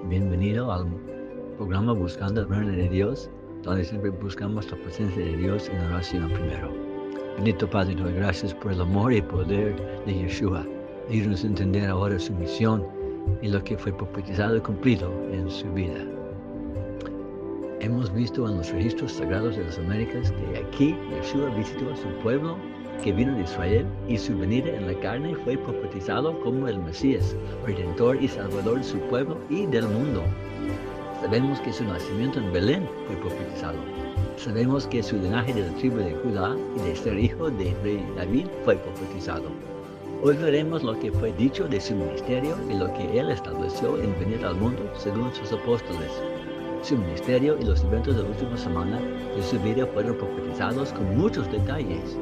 Bienvenido al programa Buscando el Reino de Dios, donde siempre buscamos la presencia de Dios en oración primero. Bendito Padre, te doy gracias por el amor y poder de Yeshua. Ayúdanos a entender ahora su misión y lo que fue profetizado y cumplido en su vida. Hemos visto en los registros sagrados de las Américas que aquí Yeshua visitó a su pueblo que vino de Israel, y su venida en la carne fue profetizado como el Mesías, Redentor y Salvador de su pueblo y del mundo. Sabemos que su nacimiento en Belén fue profetizado. Sabemos que su linaje de la tribu de Judá y de ser hijo del rey David fue profetizado. Hoy veremos lo que fue dicho de su ministerio y lo que él estableció en venir al mundo según sus apóstoles. Su ministerio y los eventos de la última semana de su vida fueron profetizados con muchos detalles.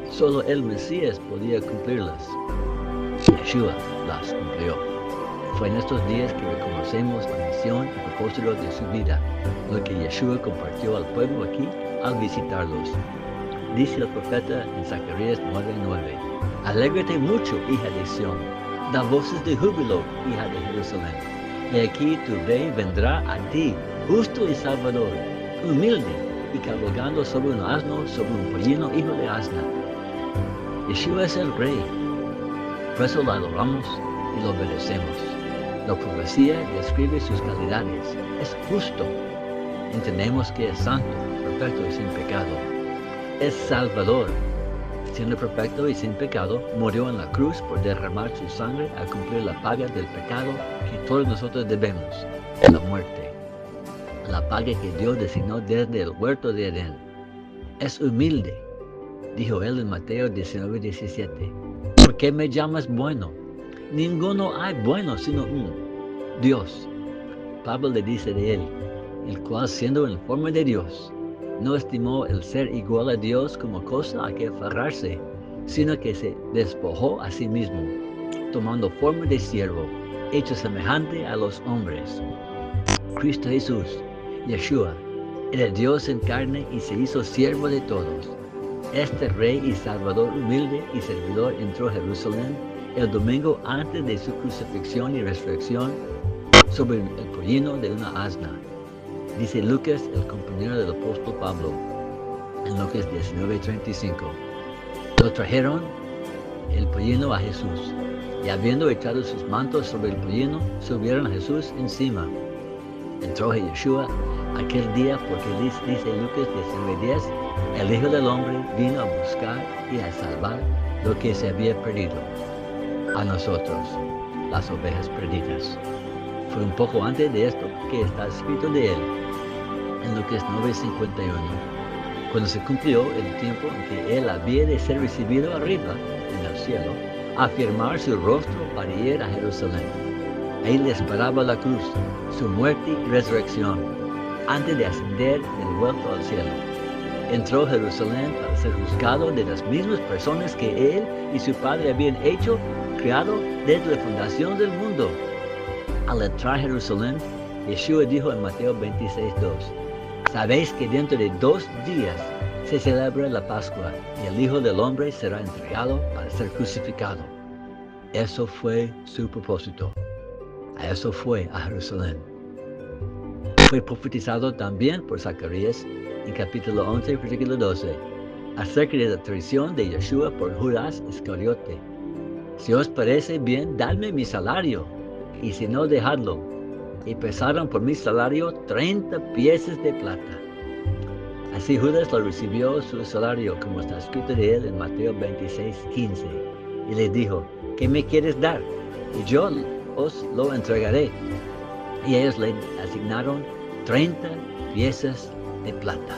Solo el Mesías podía cumplirlas. Yeshua las cumplió. Fue en estos días que reconocemos la misión y propósito de su vida, lo que Yeshua compartió al pueblo aquí al visitarlos. Dice el profeta en Zacarías 9:9: Alégrate mucho, hija de Sión, da voces de júbilo, hija de Jerusalén. Y aquí tu rey vendrá a ti, justo y salvador, humilde y cabalgando sobre un asno, sobre un pollino, hijo de asna. Yeshua es el Rey, por eso lo adoramos y lo obedecemos. La profecía describe sus calidades. Es justo. Entendemos que es santo, perfecto y sin pecado. Es salvador. Siendo perfecto y sin pecado, murió en la cruz por derramar su sangre a cumplir la paga del pecado que todos nosotros debemos, la muerte. La paga que Dios designó desde el huerto de Edén. Es humilde. Dijo él en Mateo 19:17, ¿por qué me llamas bueno? Ninguno hay bueno sino uno, Dios. Pablo le dice de él, el cual siendo en forma de Dios, no estimó el ser igual a Dios como cosa a que aferrarse, sino que se despojó a sí mismo, tomando forma de siervo, hecho semejante a los hombres. Cristo Jesús, Yeshua, era Dios en carne y se hizo siervo de todos. Este rey y salvador humilde y servidor entró a Jerusalén el domingo antes de su crucifixión y resurrección sobre el pollino de una asna. Dice Lucas, el compañero del apóstol Pablo, en Lucas 19:35. Lo trajeron el pollino a Jesús, y habiendo echado sus mantos sobre el pollino, subieron a Jesús encima. Entró Yeshua aquel día porque dice Lucas 19:10, el Hijo del Hombre vino a buscar y a salvar lo que se había perdido. A nosotros, las ovejas perdidas. Fue un poco antes de esto que está escrito de él, en Lucas 9:51, cuando se cumplió el tiempo en que él había de ser recibido arriba, en el cielo, a afirmar su rostro para ir a Jerusalén. Ahí le esperaba la cruz, su muerte y resurrección, antes de ascender del vuelto al cielo. Entró a Jerusalén para ser juzgado de las mismas personas que él y su padre habían creado desde la fundación del mundo. Al entrar a Jerusalén, Yeshua dijo en Mateo 26:2, sabéis que dentro de 2 días se celebra la Pascua y el Hijo del Hombre será entregado para ser crucificado. Eso fue su propósito. A eso fue a Jerusalén. Fue profetizado también por Zacarías en capítulo 11, versículo 12, acerca de la traición de Yeshua por Judas Iscariote. Si os parece bien, dadme mi salario, y si no, dejadlo. Y pesaron por mi salario 30 piezas de plata. Así Judas lo recibió su salario, como está escrito de él en Mateo 26:15. Y le dijo, ¿qué me quieres dar? Y yo os lo entregaré. Y ellos le asignaron 30 piezas de plata.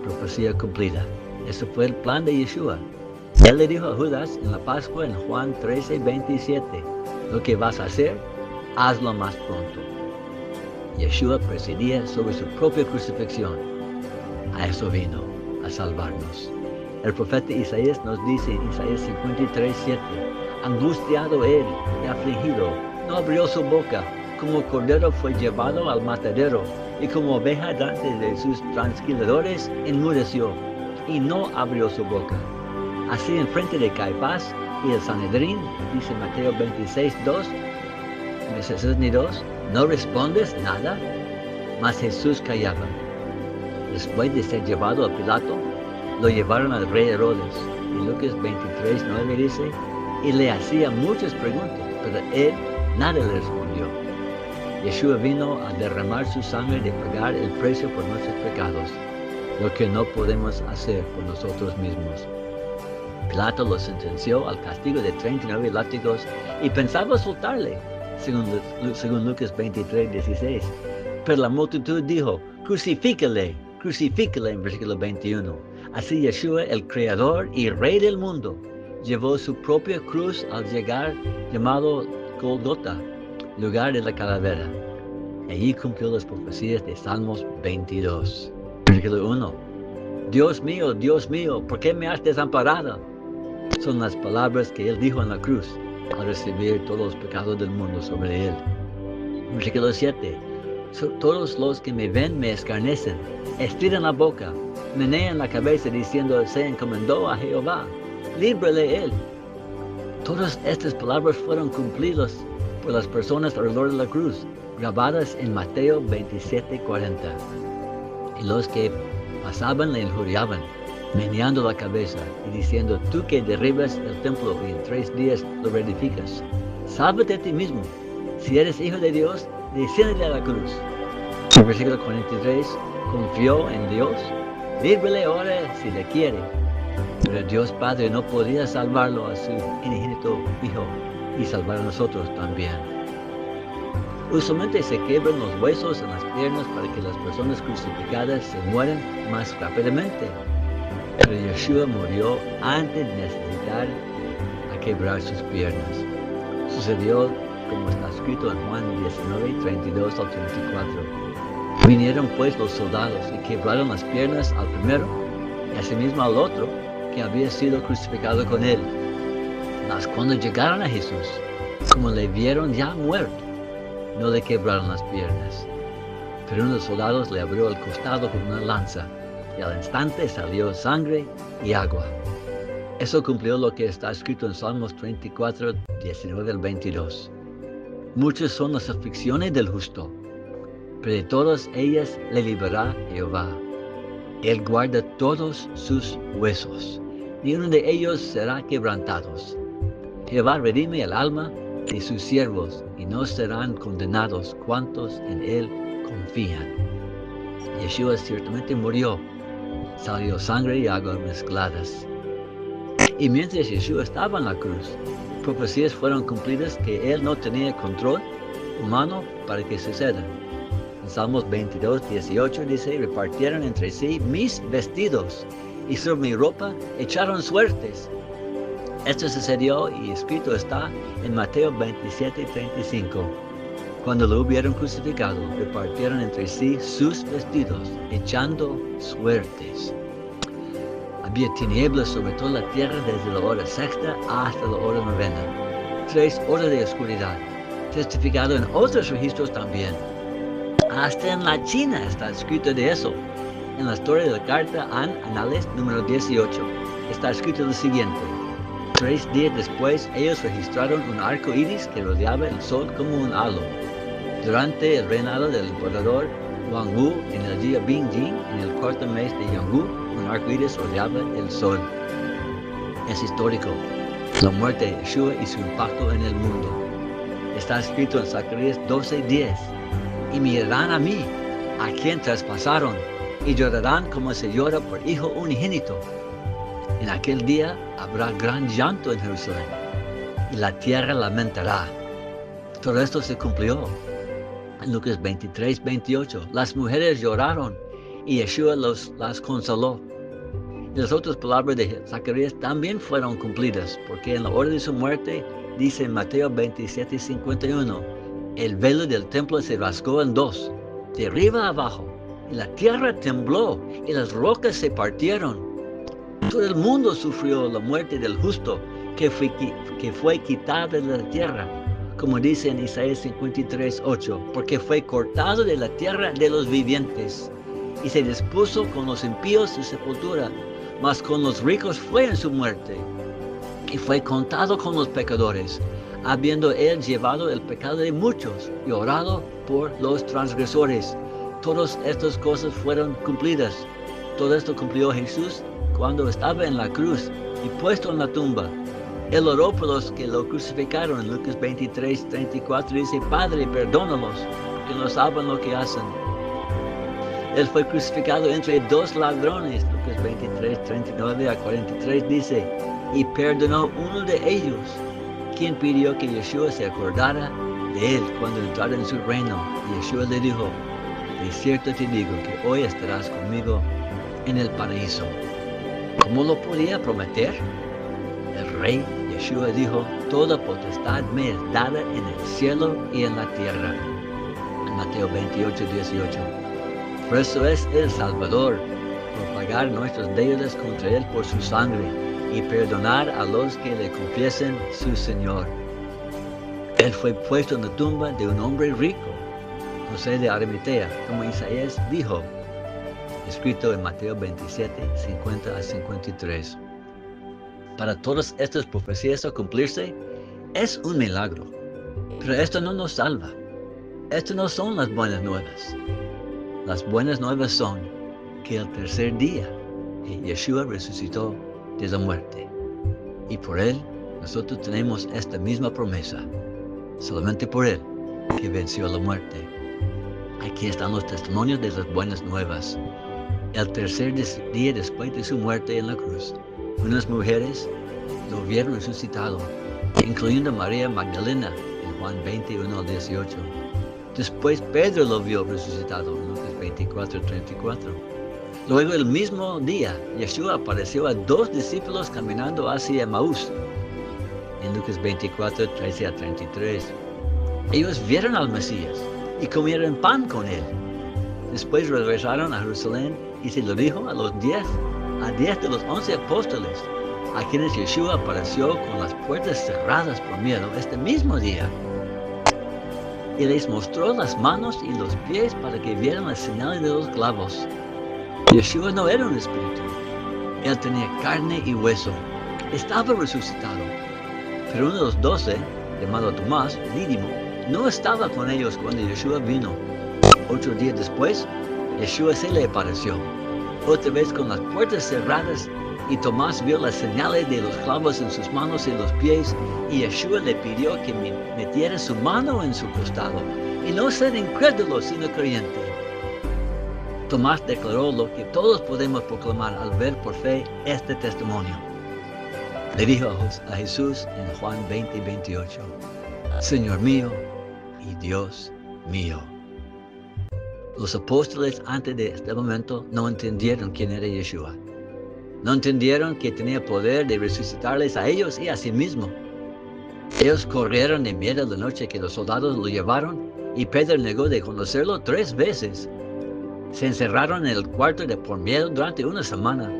Profecía cumplida. Eso fue el plan de Yeshua. Él le dijo a Judas en la Pascua en Juan 13:27, lo que vas a hacer, hazlo más pronto. Yeshua presidía sobre su propia crucifixión. A eso vino, a salvarnos. El profeta Isaías nos dice en Isaías 53:7, angustiado él y afligido, no abrió su boca, como cordero fue llevado al matadero, y como oveja delante de sus transquiladores enmudeció, y no abrió su boca. Así en frente de Caifás y el Sanedrín, dice Mateo 26:2, me 62, ¿no respondes nada? Mas Jesús callaba. Después de ser llevado a Pilato, lo llevaron al rey Herodes. Y Lucas 23:9 dice, y le hacía muchas preguntas, pero él nada le respondió. Yeshua vino a derramar su sangre de pagar el precio por nuestros pecados, lo que no podemos hacer por nosotros mismos. Pilato lo sentenció al castigo de 39 látigos y pensaba soltarle, según Lucas 23:16. Pero la multitud dijo, crucifícale en versículo 21. Así Yeshua, el Creador y Rey del mundo, llevó su propia cruz al llegar llamado Golgota, lugar de la calavera. Allí cumplió las profecías de Salmos 22. Versículo 1. Dios mío, ¿por qué me has desamparado? Son las palabras que él dijo en la cruz al recibir todos los pecados del mundo sobre él. Versículo 7. Todos los que me ven me escarnecen, estiran la boca, menean la cabeza diciendo, se encomendó a Jehová, líbrele él. Todas estas palabras fueron cumplidas por las personas alrededor de la cruz, grabadas en Mateo 27:40. Y los que pasaban le injuriaban, meneando la cabeza y diciendo, tú que derribas el templo y en 3 días lo reedificas, sálvate a ti mismo. Si eres hijo de Dios, desciende a la cruz. El versículo 43, confió en Dios, líbrele ahora si le quiere. Pero Dios Padre no podía salvarlo a su unigénito Hijo y salvar a nosotros también. Usualmente se quiebran los huesos en las piernas para que las personas crucificadas se mueran más rápidamente. Pero Yeshua murió antes de necesitar a quebrar sus piernas. Sucedió como está escrito en Juan 19:32 al 34. Vinieron pues los soldados y quebraron las piernas al primero y asimismo al otro que había sido crucificado con él. Mas cuando llegaron a Jesús, como le vieron ya muerto, no le quebraron las piernas. Pero uno de los soldados le abrió el costado con una lanza y al instante salió sangre y agua. Eso cumplió lo que está escrito en Salmos 34:19 al 22. Muchas son las aflicciones del justo, pero de todas ellas le librará Jehová. Él guarda todos sus huesos, ni uno de ellos será quebrantado. Jehová redime el alma de sus siervos, y no serán condenados cuantos en él confían. Yeshua ciertamente murió, salió sangre y agua mezcladas. Y mientras Yeshua estaba en la cruz, profecías fueron cumplidas que él no tenía control humano para que sucedan. En Salmos 22:18 dice, repartieron entre sí mis vestidos y sobre mi ropa echaron suertes. Esto sucedió y escrito está en Mateo 27:35. Cuando lo hubieron crucificado, repartieron entre sí sus vestidos, echando suertes. Había tinieblas sobre toda la tierra desde la hora sexta hasta la hora novena. 3 horas de oscuridad, testificado en otros registros también. Hasta en la China está escrito de eso. En la historia de la carta a Anales número 18 está escrito lo siguiente. 3 días después, ellos registraron un arco iris que rodeaba el sol como un halo. Durante el reinado del emperador Huangwu, en el día Bingjing, en el 4º mes de Yanggu, un arco iris rodeaba el sol. Es histórico, la muerte de Yeshua y su impacto en el mundo. Está escrito en Zacarías 12:10. Y mirarán a mí, a quien traspasaron, y llorarán como se llora por hijo unigénito. En aquel día habrá gran llanto en Jerusalén, y la tierra lamentará. Todo esto se cumplió. En Lucas 23:28, las mujeres lloraron, y Yeshua las consoló. Y las otras palabras de Zacarías también fueron cumplidas, porque en la hora de su muerte, dice en Mateo 27:51, el velo del templo se rasgó en 2, de arriba a abajo, y la tierra tembló, y las rocas se partieron. Todo el mundo sufrió la muerte del justo, que fue quitado de la tierra, como dice en Isaías 53:8, porque fue cortado de la tierra de los vivientes, y se dispuso con los impíos su sepultura, mas con los ricos fue en su muerte, y fue contado con los pecadores. habiendo él llevado el pecado de muchos y orado por los transgresores. Todas estas cosas fueron cumplidas. Todo esto cumplió Jesús cuando estaba en la cruz y puesto en la tumba. Él oró por los que lo crucificaron. En Lucas 23, 34 dice, Padre, perdónalos, porque no saben lo que hacen. Él fue crucificado entre dos ladrones. Lucas 23, 39 a 43 dice, y perdonó uno de ellos, quien pidió que Yeshua se acordara de él cuando entrara en su reino. Y Yeshua le dijo, de cierto te digo que hoy estarás conmigo en el paraíso. ¿Cómo lo podía prometer? El rey Yeshua dijo, toda potestad me es dada en el cielo y en la tierra. En Mateo 28, 18. Por eso es el Salvador, por pagar nuestras deudas contra él por su sangre y perdonar a los que le confiesen su Señor. Él fue puesto en la tumba de un hombre rico, José de Arimatea, como Isaías dijo, escrito en Mateo 27, 50 a 53. Para todas estas profecías a cumplirse, es un milagro. Pero esto no nos salva. Esto no son las buenas nuevas. Las buenas nuevas son que el tercer día Yeshua resucitó de la muerte. Y por él nosotros tenemos esta misma promesa. Solamente por él que venció la muerte. Aquí están los testimonios de las buenas nuevas. El tercer día después de su muerte en la cruz, unas mujeres lo vieron resucitado, incluyendo María Magdalena en Juan 21 al 18. Después Pedro lo vio resucitado en Lucas 24, 34. Luego el mismo día, Yeshua apareció a dos discípulos caminando hacia Emaús, en Lucas 24, 13 a 33. Ellos vieron al Mesías y comieron pan con él. Después regresaron a Jerusalén y se lo dijo a 10 de los 11 apóstoles, a quienes Yeshua apareció con las puertas cerradas por miedo este mismo día. Y les mostró las manos y los pies para que vieran las señales de los clavos. Yeshua no era un espíritu. Él tenía carne y hueso. Estaba resucitado. Pero uno de los 12, llamado Tomás, Dídimo, no estaba con ellos cuando Yeshua vino. 8 días después, Yeshua se le apareció, otra vez con las puertas cerradas, y Tomás vio las señales de los clavos en sus manos y los pies, y Yeshua le pidió que metiera su mano en su costado, y no ser incrédulo sino creyente. Tomás declaró lo que todos podemos proclamar al ver por fe este testimonio. Le dijo a Jesús en Juan 20, 28, Señor mío y Dios mío. Los apóstoles antes de este momento no entendieron quién era Yeshua. No entendieron que tenía poder de resucitarles a ellos y a sí mismo. Ellos corrieron de miedo la noche que los soldados lo llevaron, y Pedro negó de conocerlo 3 veces. Se encerraron en el cuarto por miedo durante una semana.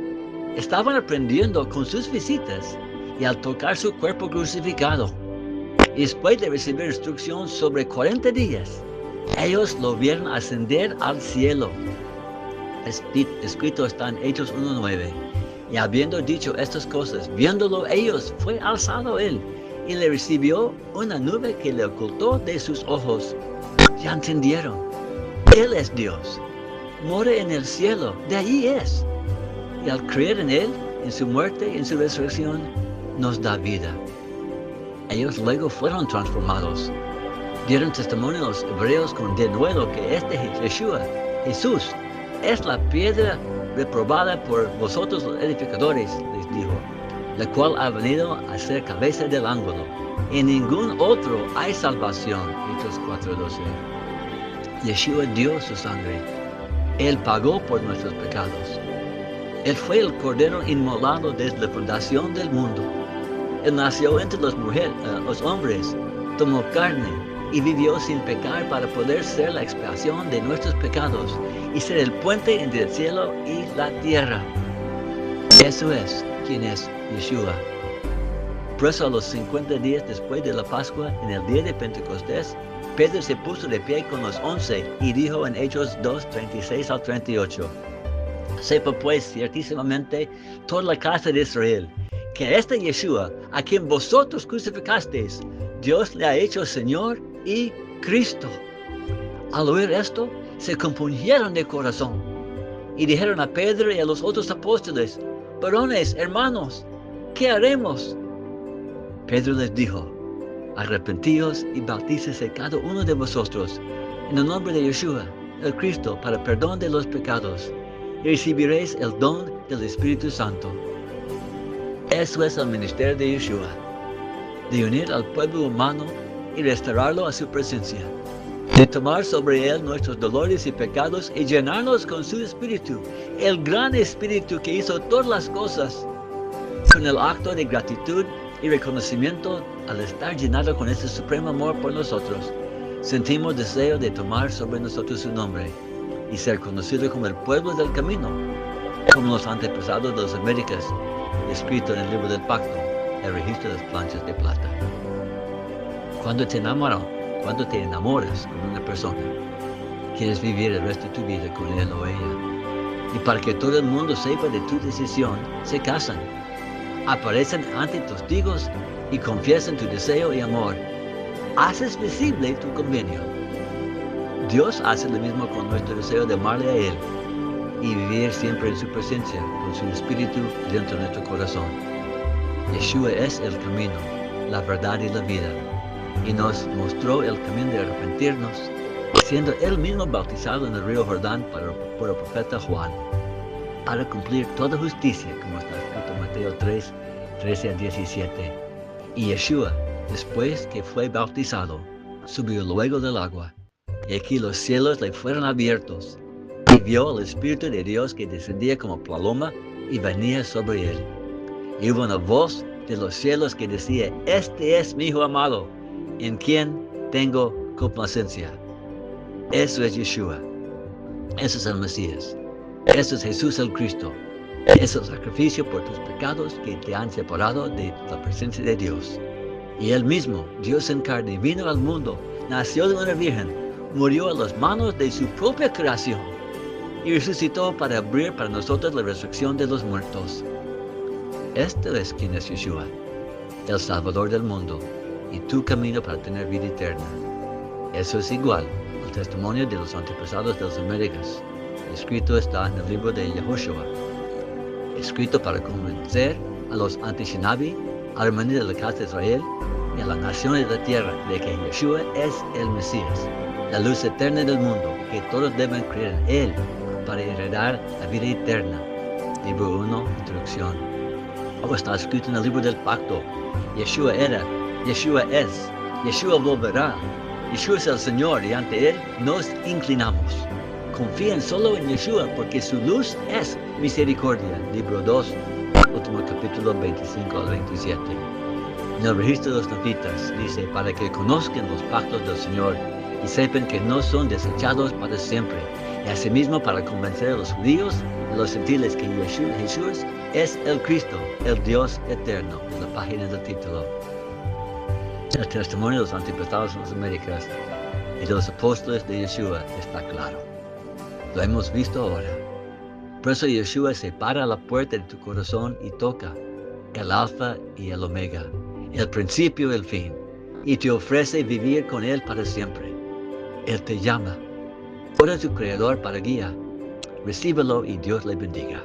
Estaban aprendiendo con sus visitas y al tocar su cuerpo crucificado. Y después de recibir instrucción sobre 40 días, ellos lo vieron ascender al cielo. Escrito está en Hechos 1:9. Y habiendo dicho estas cosas, viéndolo ellos, fue alzado él, y le recibió una nube que le ocultó de sus ojos. Ya entendieron. Él es Dios. Mora en el cielo. De allí es. Y al creer en él, en su muerte y en su resurrección, nos da vida. Ellos luego fueron transformados. Dieron testimonio a los hebreos con denuedo que este Yeshua, Jesús, es la piedra reprobada por vosotros los edificadores, les dijo, la cual ha venido a ser cabeza del ángulo. En ningún otro hay salvación. Hechos 4:12. Yeshua dio su sangre. Él pagó por nuestros pecados. Él fue el Cordero inmolado desde la fundación del mundo. Él nació entre los hombres, tomó carne y vivió sin pecar para poder ser la expiación de nuestros pecados y ser el puente entre el cielo y la tierra. Eso es quien es Yeshua. Por eso a los 50 días después de la Pascua, en el día de Pentecostés, Pedro se puso de pie con los 11 y dijo en Hechos 2, 36 al 38, sepa pues ciertísimamente toda la casa de Israel, que este Yeshua, a quien vosotros crucificasteis, Dios le ha hecho Señor y Cristo. Al oír esto, se compungieron de corazón y dijeron a Pedro y a los otros apóstoles: varones, hermanos, ¿qué haremos? Pedro les dijo: arrepentíos y bautícese cada uno de vosotros en el nombre de Yeshua, el Cristo, para perdón de los pecados, y recibiréis el don del Espíritu Santo. Eso es el ministerio de Yeshua, de unir al pueblo humano y restaurarlo a su presencia, de tomar sobre él nuestros dolores y pecados y llenarnos con su Espíritu, el gran Espíritu que hizo todas las cosas. Con el acto de gratitud y reconocimiento, al estar llenado con ese supremo amor por nosotros, sentimos deseo de tomar sobre nosotros su nombre y ser conocido como el pueblo del camino, como los antepasados de las Américas, escrito en el libro del pacto, el registro de las planchas de plata. Cuando te enamoras con una persona, quieres vivir el resto de tu vida con él o ella. Y para que todo el mundo sepa de tu decisión, se casan, aparecen ante testigos y confiesan tu deseo y amor. Haces visible tu convenio. Dios hace lo mismo con nuestro deseo de amarle a Él y vivir siempre en su presencia, con su Espíritu dentro de nuestro corazón. Yeshua es el camino, la verdad y la vida, y nos mostró el camino de arrepentirnos, siendo Él mismo bautizado en el río Jordán por el profeta Juan, para cumplir toda justicia, como está escrito en Mateo 3, 13 a 17. Y Yeshua, después que fue bautizado, subió luego del agua, y aquí los cielos le fueron abiertos, y vio al Espíritu de Dios que descendía como paloma y venía sobre él. Y hubo una voz de los cielos que decía: este es mi Hijo amado, en quien tengo complacencia. Eso es Yeshua. Eso es el Mesías. Eso es Jesús el Cristo. Es el sacrificio por tus pecados que te han separado de la presencia de Dios. Y Él mismo, Dios en carne, vino al mundo, nació de una virgen, murió a las manos de su propia creación y resucitó para abrir para nosotros la resurrección de los muertos. Este es quien es Yeshua, el Salvador del mundo y tu camino para tener vida eterna. Eso es igual al testimonio de los antepasados de las Américas. Escrito está en el libro de Yehoshua, escrito para convencer a los Anti-Shinabi, a la humanidad de la casa de Israel y a las naciones de la tierra de que Yeshua es el Mesías, la luz eterna del mundo, que todos deben creer en Él para heredar la vida eterna. Libro 1, introducción. Como está escrito en el libro del pacto: Yeshua era, Yeshua es, Yeshua volverá, Yeshua es el Señor y ante Él nos inclinamos. Confíen solo en Yeshua porque su luz es misericordia. Libro 2, último capítulo 25 al 27. En el registro de los nefitas dice: para que conozcan los pactos del Señor y sepan que no son desechados para siempre. Y asimismo para convencer a los judíos y a los gentiles que Jesús es el Cristo, el Dios eterno. En la página del título. El testimonio de los antepasados en las Américas y de los apóstoles de Yeshua está claro. Lo hemos visto ahora. Por eso Yeshua se para a la puerta de tu corazón y toca, el Alfa y el Omega, el principio y el fin, y te ofrece vivir con Él para siempre. Él te llama. Ora a tu Creador para guía. Recíbelo y Dios le bendiga.